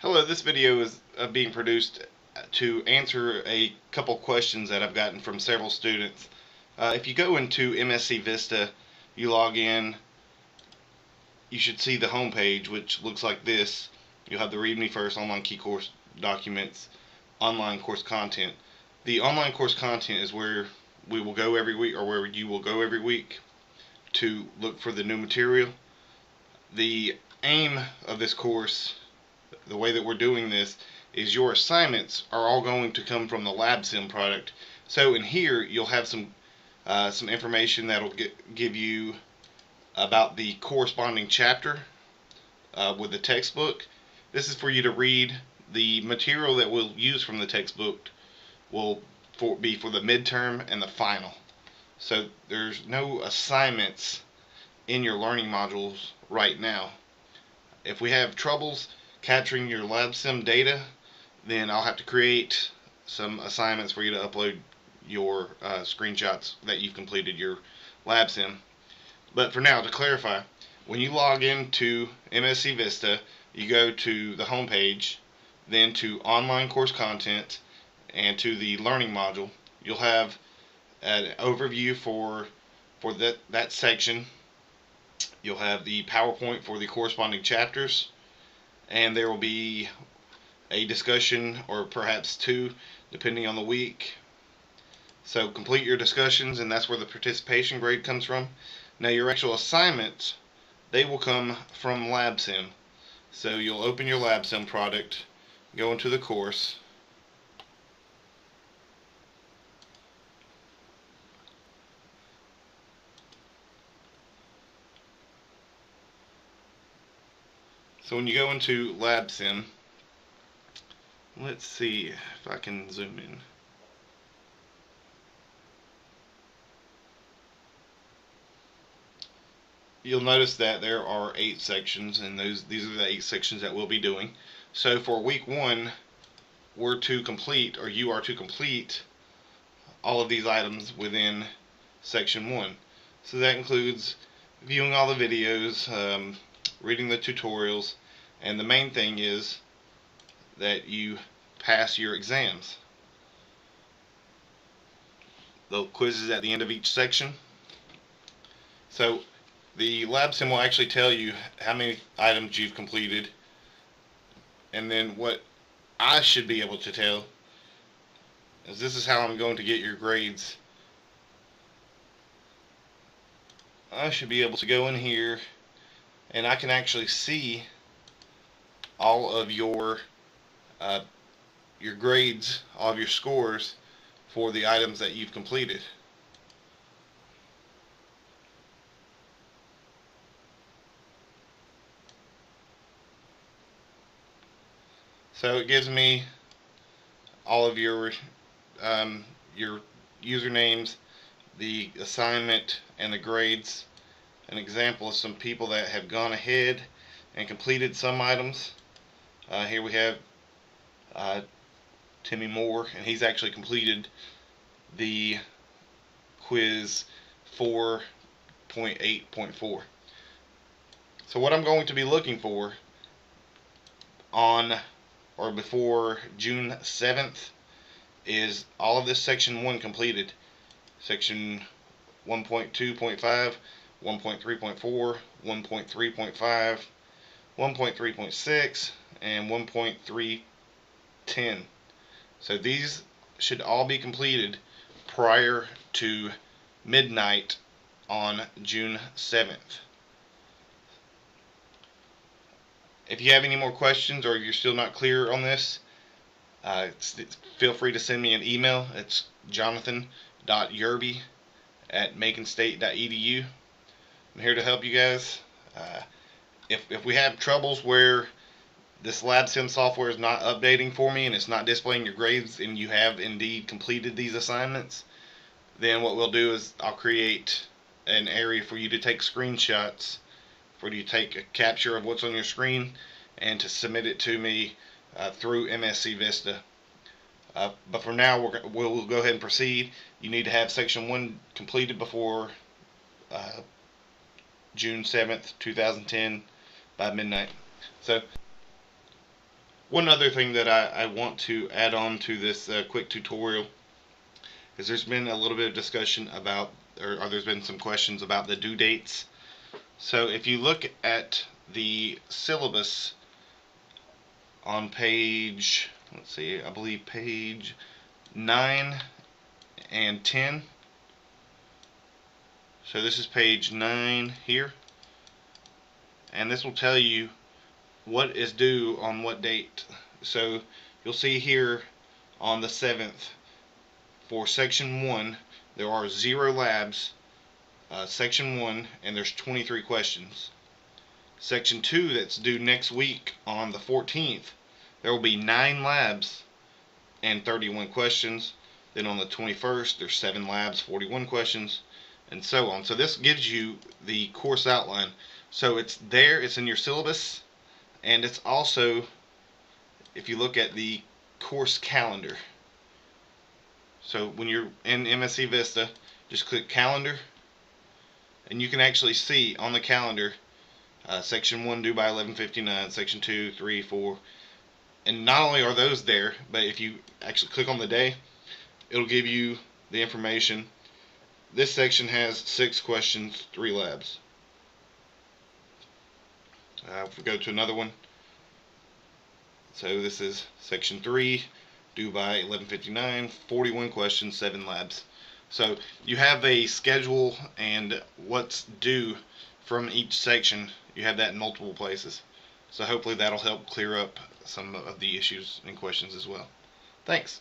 Hello, this video is being produced to answer a couple questions that I've gotten from several students. If you go into MSC Vista, you log in, you should see the home page, which looks like this. You'll have the Read Me First online key course documents, online course content. The online course content is where we will go every week, or where you will go every week to look for the new material. The aim of this course, the way that we're doing this, is your assignments are all going to come from the LabSim product. So in here you'll have some information that'll give you about the corresponding chapter with the textbook. This is for you to read. The material that we'll use from the textbook will be for the midterm and the final. So there's no assignments in your learning modules right now. If we have troubles capturing your LabSim data, then I'll have to create some assignments for you to upload your screenshots that you've completed your LabSim. But for now, to clarify, when you log into MSC Vista, you go to the home page, then to online course content, and to the learning module. You'll have an overview for that section. You'll have the PowerPoint for the corresponding chapters, and there will be a discussion, or perhaps two, depending on the week. So complete your discussions, and that's where the participation grade comes from. Now your actual assignments, they will come from LabSim. So you'll open your LabSim product, go into the course, so when you go into LabSim, let's see if I can zoom in. You'll notice that there are 8 sections, and these are the 8 sections that we'll be doing. So for week 1, we're to complete, or you are to complete, all of these items within section 1. So that includes viewing all the videos, reading the tutorials, and the main thing is that you pass your exams. The quiz is at the end of each section. So the LabSim will actually tell you how many items you've completed, and then what I should be able to tell is this is how I'm going to get your grades. I should be able to go in here and I can actually see all of your grades, all of your scores for the items that you've completed. So it gives me all of your usernames, the assignment, and the grades. An example of some people that have gone ahead and completed some items. Here we have Timmy Moore, and he's actually completed the quiz 4.8.4. So what I'm going to be looking for on or before June 7th is all of this section 1 completed. Section 1.2.5, 1.3.4, 1.3.5, 1.3.6, and 1.310. So these should all be completed prior to midnight on June 7th. If you have any more questions, or you're still not clear on this, feel free to send me an email. It's jonathan.yerby@maconstate.edu. I'm here to help you guys. If we have troubles where this LabSim software is not updating for me and it's not displaying your grades, and you have indeed completed these assignments, then what we'll do is I'll create an area for you to take screenshots, for you to take a capture of what's on your screen and to submit it to me through MSC Vista. But for now, we'll go ahead and proceed. You need to have section 1 completed before June 7th, 2010 by midnight. So One other thing that I want to add on to this quick tutorial is there's been a little bit of discussion about, or there's been some questions about the due dates. So if you look at the syllabus on page, let's see, I believe page 9 and 10. So this is page 9 here, and this will tell you what is due on what date. So you'll see here on the 7th for section 1 there are 0 labs, section 1, and there's 23 questions. Section 2 that's due next week on the 14th, there will be 9 labs and 31 questions. Then on the 21st there's 7 labs, 41 questions, and so on. So this gives you the course outline. So it's there, it's in your syllabus, and it's also, if you look at the course calendar. So when you're in MSc Vista, just click calendar, and you can actually see on the calendar section 1 due by 11:59, section 2, 3, 4, and not only are those there, but if you actually click on the day, it'll give you the information. This section has 6 questions, 3 labs. If we go to another one, so this is section 3, due by 11:59, 41 questions, 7 labs. So you have a schedule and what's due from each section. You have that in multiple places. So hopefully that'll help clear up some of the issues and questions as well. Thanks.